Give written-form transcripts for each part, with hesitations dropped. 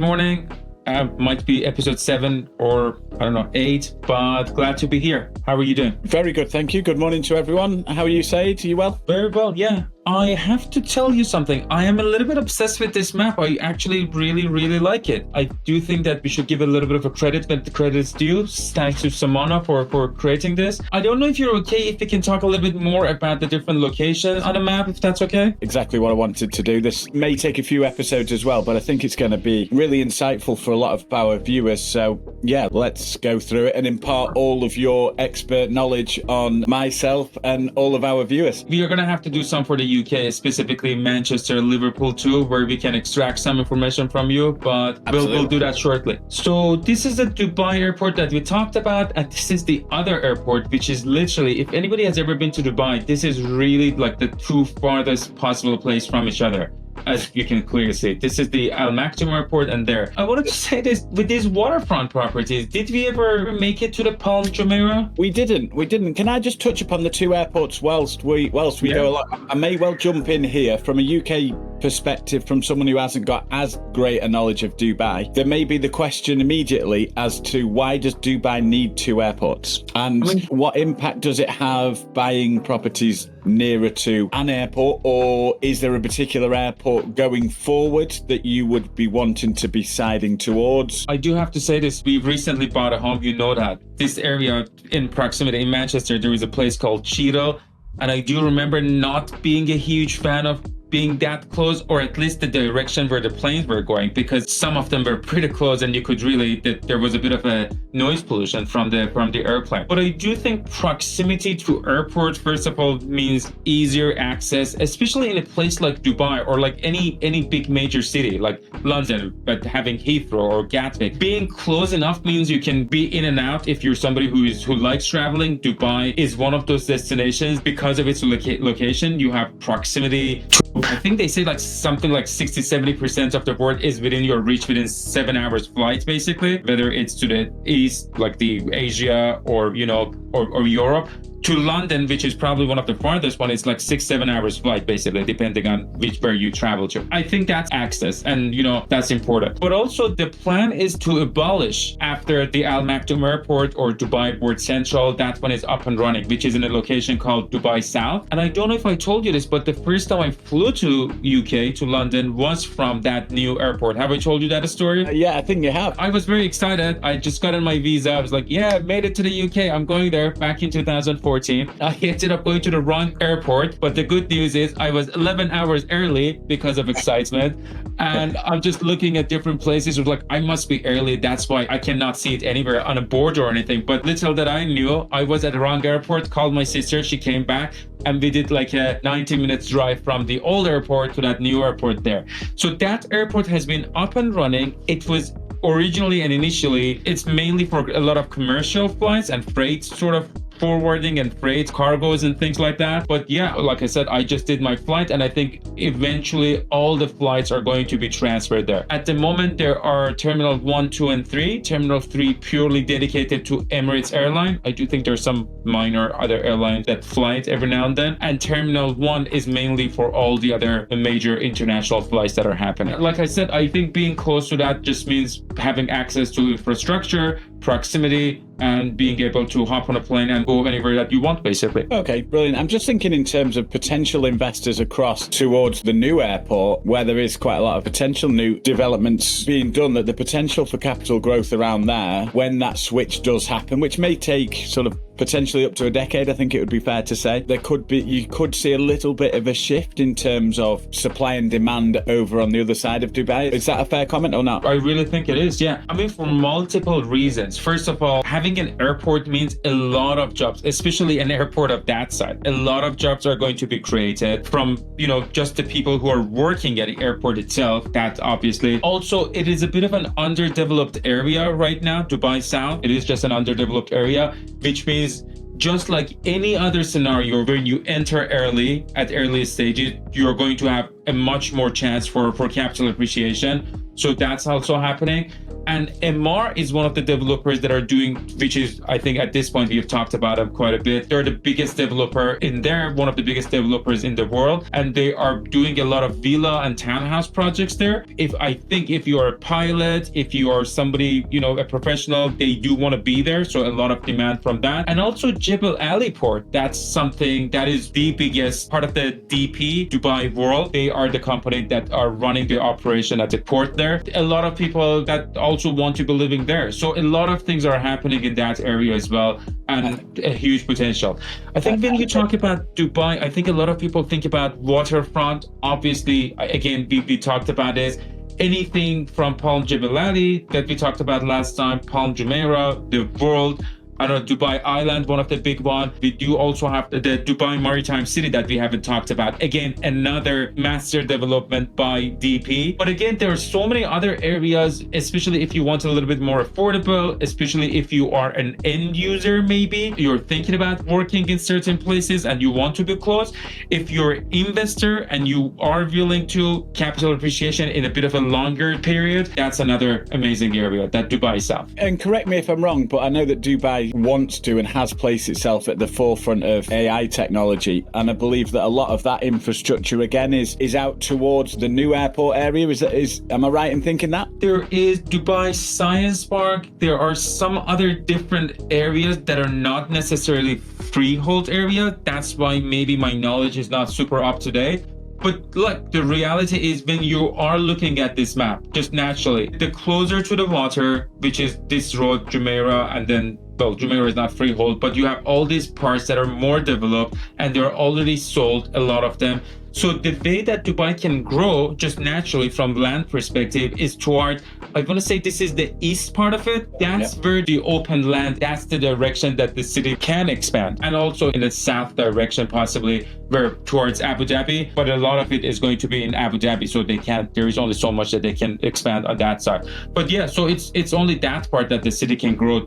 morning. Might be episode 7 or I don't know, 8, but glad to be here. How are you doing? Very good, thank you. Good morning to everyone. How are you, Saeid? Are you well? Very well, yeah. I have to tell you something. I am a little bit obsessed with this map. I actually really like it. I do think that we should give a little bit of a credit when the credit's due. Thanks to Samana for creating this. I don't know if you're okay if we can talk a little bit more about the different locations on the map, if that's okay. Exactly what I wanted to do. This may take a few episodes as well, but I think it's going to be really insightful for a lot of our viewers. So yeah, let's go through it and impart all of your expert knowledge on myself and all of our viewers. We are going to have to do some for the UK, specifically Manchester, Liverpool too, where we can extract some information from you, but we'll do that shortly. So this is the Dubai airport that we talked about, and this is the other airport, which is literally, if anybody has ever been to Dubai, this is really like the two farthest possible place from each other. As you can clearly see, this is the Maktoum Airport and there. I wanted to say this, with these waterfront properties, did we ever make it to the Palm Jumeirah? We didn't. Can I just touch upon the two airports whilst we go along? I may well jump in here from a UK perspective, from someone who hasn't got as great a knowledge of Dubai. There may be the question immediately as to why does Dubai need two airports? And what impact does it have buying properties nearer to an airport, or is there a particular airport going forward that you would be wanting to be siding towards? I do have to say this. We've recently bought a home. You know that. This area in proximity in Manchester, there is a place called Cheadle. And I do remember not being a huge fan of being that close, or at least the direction where the planes were going, because some of them were pretty close and you could really, there was a bit of a noise pollution from the airplane. But I do think proximity to airport, first of all, means easier access, especially in a place like Dubai or like any big major city like London, but having Heathrow or Gatwick. Being close enough means you can be in and out if you're somebody who likes traveling. Dubai is one of those destinations because of its location. You have proximity. I think they say like something like 60-70% of the world is within your reach within 7 hours flight, basically, whether it's to the east, like the Asia or, you know, or Europe, to London, which is probably one of the farthest one. It's like 6-7 hours flight, basically, depending on where you travel to. I think that's access, and you know, that's important. But also the plan is to abolish after the Al Maktoum Airport or Dubai Port Central. That one is up and running, which is in a location called Dubai South. And I don't know if I told you this, but the first time I flew to UK, to London, was from that new airport. Have I told you that story? Yeah, I think you have. I was very excited. I just got on my visa. I was like, yeah, I made it to the UK. I'm going there back in 2014. I ended up going to the wrong airport, but the good news is I was 11 hours early because of excitement, and I'm just looking at different places. It was like, I must be early, that's why I cannot see it anywhere on a board or anything. But little that I knew, I was at the wrong airport, called my sister, she came back, and we did like a 90 minutes drive from the old airport to that new airport there. So that airport has been up and running. It was originally and initially, it's mainly for a lot of commercial flights and freight sort of forwarding and freight, cargoes and things like that. But yeah, like I said, I just did my flight, and I think eventually all the flights are going to be transferred there. At the moment, there are Terminal 1, 2, and 3. Terminal 3 purely dedicated to Emirates Airline. I do think there's some minor other airlines that fly it every now and then. And Terminal 1 is mainly for all the other major international flights that are happening. Like I said, I think being close to that just means having access to infrastructure, proximity, and being able to hop on a plane and go anywhere that you want, basically. Okay, brilliant. I'm just thinking in terms of potential investors across towards the new airport, where there is quite a lot of potential new developments being done, that the potential for capital growth around there, when that switch does happen, which may take sort of potentially up to a decade, I think it would be fair to say, you could see a little bit of a shift in terms of supply and demand over on the other side of Dubai. Is that a fair comment or not? I really think it is, yeah. I mean, for multiple reasons. First of all, having an airport means a lot of jobs, especially an airport of that size. A lot of jobs are going to be created from, you know, just the people who are working at the airport itself. That obviously. Also, it is a bit of an underdeveloped area right now, Dubai South. It is just an underdeveloped area, which means just like any other scenario where you enter early at early stages, you're going to have a much more chance for capital appreciation. So that's also happening. And MR is one of the developers that are doing, which is, I think at this point, we've talked about them quite a bit. They're the biggest developer in there, one of the biggest developers in the world. And they are doing a lot of villa and townhouse projects there. If you're a pilot, if you are somebody, a professional, they do want to be there. So a lot of demand from that. And also Jebel Ali port. That's something that is the biggest part of the DP Dubai world. They are the company that are running the operation at the port there. A lot of people that also want to be living there. So a lot of things are happening in that area as well, and a huge potential. I think when you talk about Dubai, I think a lot of people think about waterfront. Obviously, again, we talked about this. Anything from Palm Jebel Ali that we talked about last time, Palm Jumeirah, the world, I don't know, Dubai Island, one of the big ones. We do also have the Dubai Maritime City that we haven't talked about. Again, another master development by DP. But again, there are so many other areas, especially if you want a little bit more affordable, especially if you are an end user, maybe you're thinking about working in certain places and you want to be close. If you're an investor and you are willing to capital appreciation in a bit of a longer period, that's another amazing area, that Dubai South. And correct me if I'm wrong, but I know that Dubai wants to and has placed itself at the forefront of AI technology, and I believe that a lot of that infrastructure again is out towards the new airport area. Am I right in thinking that? There is Dubai Science Park. There are some other different areas that are not necessarily freehold area. That's why maybe my knowledge is not super up to date. But look, the reality is when you are looking at this map, just naturally, the closer to the water, which is this road, Jumeirah, and then, well, Jumeirah is not freehold, but you have all these parts that are more developed and they're already sold, a lot of them. So the way that Dubai can grow just naturally from land perspective is toward, I want to say this is the east part of it. That's where the open land, that's the direction that the city can expand. And also in the south direction, possibly where towards Abu Dhabi, but a lot of it is going to be in Abu Dhabi. So there is only so much that they can expand on that side. But yeah, so it's only that part that the city can grow,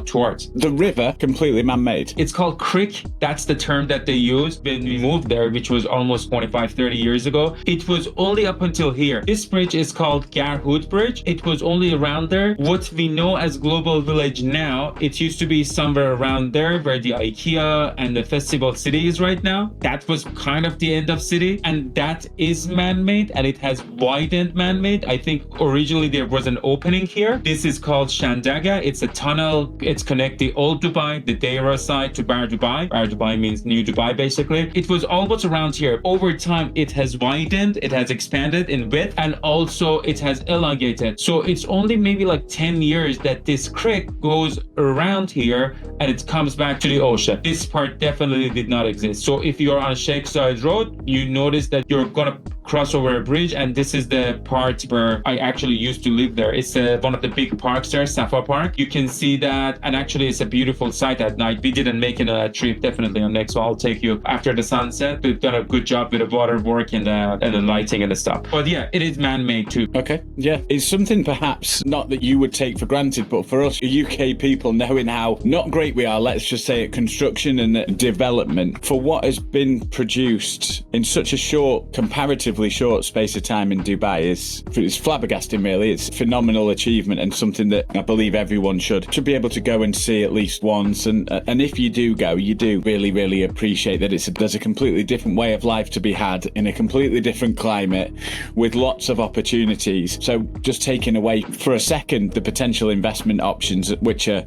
towards. The river, completely man-made. It's called creek. That's the term that they use when we moved there, which was almost 30 years ago. It was only up until here. This bridge is called Garhoud Bridge. It was only around there. What we know as Global Village now, it used to be somewhere around there where the IKEA and the Festival City is right now. That was kind of the end of city, and that is man-made, and it has widened man-made. I think originally there was an opening here. This is called Shandaga. It's a tunnel. It's connecting old Dubai, the Deira side, to Bar Dubai. Bar Dubai means New Dubai, basically. It was almost around here. Over time, it has widened, it has expanded in width, and also it has elongated. So it's only maybe like 10 years that this creek goes around here and it comes back to the ocean. This part definitely did not exist. So if you're on Sheikh Zayed Road, you notice that you're gonna cross over a bridge, and this is the part where I actually used to live there. It's one of the big parks there, Safa Park. You can see that, and actually it's a beautiful sight at night. We didn't make it a trip, definitely on next, so I'll take you after the sunset. We've done a good job with the water work and the lighting and the stuff. But yeah, it is man-made too. Okay, yeah. It's something perhaps not that you would take for granted, but for us UK people, knowing how not great we are, let's just say, at construction and development, for what has been produced in such a comparatively short space of time in Dubai is flabbergasting, really. It's phenomenal achievement, and something that I believe everyone should be able to go and see at least once. And if you do go, you do really, really appreciate that there's a completely different way of life to be had in a completely different climate with lots of opportunities. So just taking away for a second the potential investment options, which are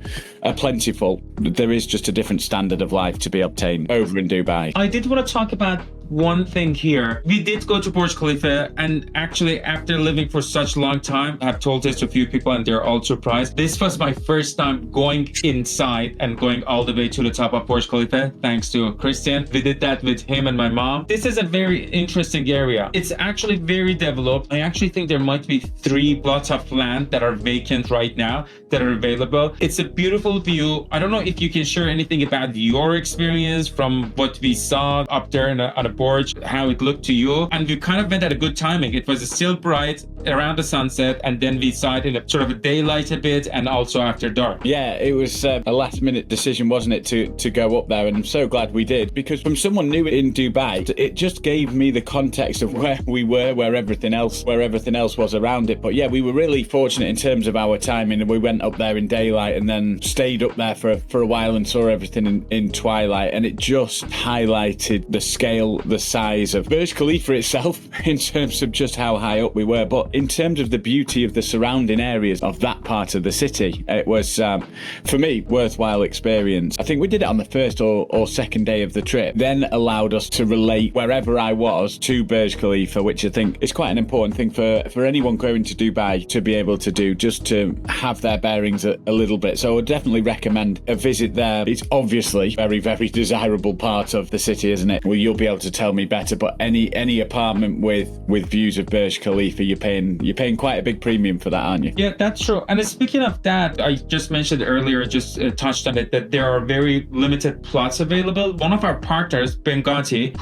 plentiful, there is just a different standard of life to be obtained over in Dubai. I did want to talk about one thing here. We did go to Burj Khalifa, and actually after living for such a long time, I've told this to a few people and they're all surprised. This was my first time going inside and going all the way to the top of Burj Khalifa, thanks to Christian. We did that with him and my mom. This is a very interesting area. It's actually very developed. I actually think there might be 3 plots of land that are vacant right now that are available. It's a beautiful view. I don't know if you can share anything about your experience from what we saw up there on a Burj, how it looked to you. And we kind of went at a good timing. It was still bright around the sunset, and then we saw it in a sort of a daylight a bit and also after dark. Yeah, it was a last minute decision, wasn't it, to go up there, and I'm so glad we did, because from someone new in Dubai, it just gave me the context of where we were, where everything else was around it. But yeah, we were really fortunate in terms of our timing, and we went up there in daylight and then stayed up there for a while and saw everything in twilight, and it just highlighted the scale, the size of Burj Khalifa itself in terms of just how high up we were. But in terms of the beauty of the surrounding areas of that part of the city, it was, for me, worthwhile experience. I think we did it on the first or second day of the trip, then allowed us to relate wherever I was to Burj Khalifa, which I think is quite an important thing for anyone going to Dubai to be able to do, just to have their bearings a little bit. So I would definitely recommend a visit there. It's obviously very, very desirable part of the city, isn't it? Well, you'll be able to tell me better, but any apartment with views of Burj Khalifa, you're paying quite a big premium for that, aren't you? Yeah, that's true. And speaking of that, I just mentioned earlier, just touched on it, that there are very limited plots available. One of our partners, Benghazi,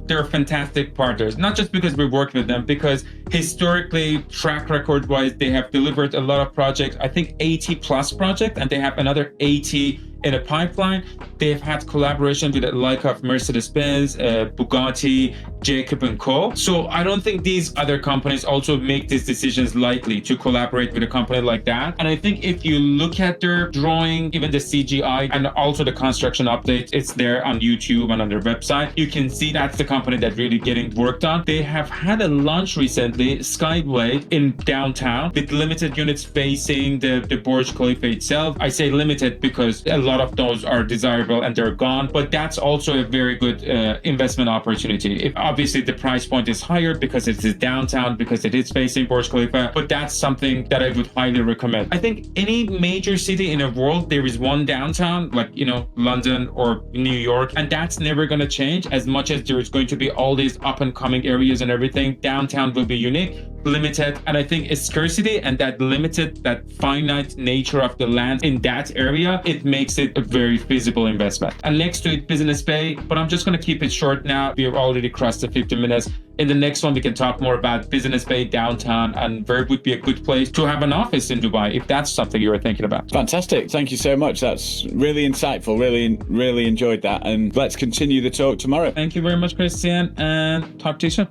they're fantastic partners, not just because we worked with them, because historically, track record wise, they have delivered a lot of projects, I think 80 plus projects, and they have another 80 in a pipeline. They've had collaboration with the like of Mercedes-Benz, Bugatti, Jacob & Co. So I don't think these other companies also make these decisions lightly to collaborate with a company like that. And I think if you look at their drawing, even the CGI and also the construction updates, it's there on YouTube and on their website. You can see that's the company that really getting worked on. They have had a launch recently, Skyway, in downtown with limited units facing the Burj Khalifa itself. I say limited because a lot of those are desirable and they're gone, but that's also a very good investment opportunity. Obviously the price point is higher because it is downtown, because it is facing Burj Khalifa, but that's something that I would highly recommend. I think any major city in the world, there is one downtown, like, London or New York, and that's never going to change. As much as there is going to be all these up and coming areas and everything, downtown will be unique, limited, and I think it's scarcity and that limited, that finite nature of the land in that area, it makes it a very feasible investment. And next to it, Business Bay, but I'm just going to keep it short now. We've already crossed the 50 minutes. In the next one, we can talk more about Business Bay, downtown, and where would be a good place to have an office in Dubai, if that's something you were thinking about. Fantastic. Thank you so much. That's really insightful. Really enjoyed that. And let's continue the talk tomorrow. Thank you very much, Christian, and talk to you soon.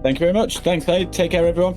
Thank you very much. Thanks, Saeid. Take care, everyone.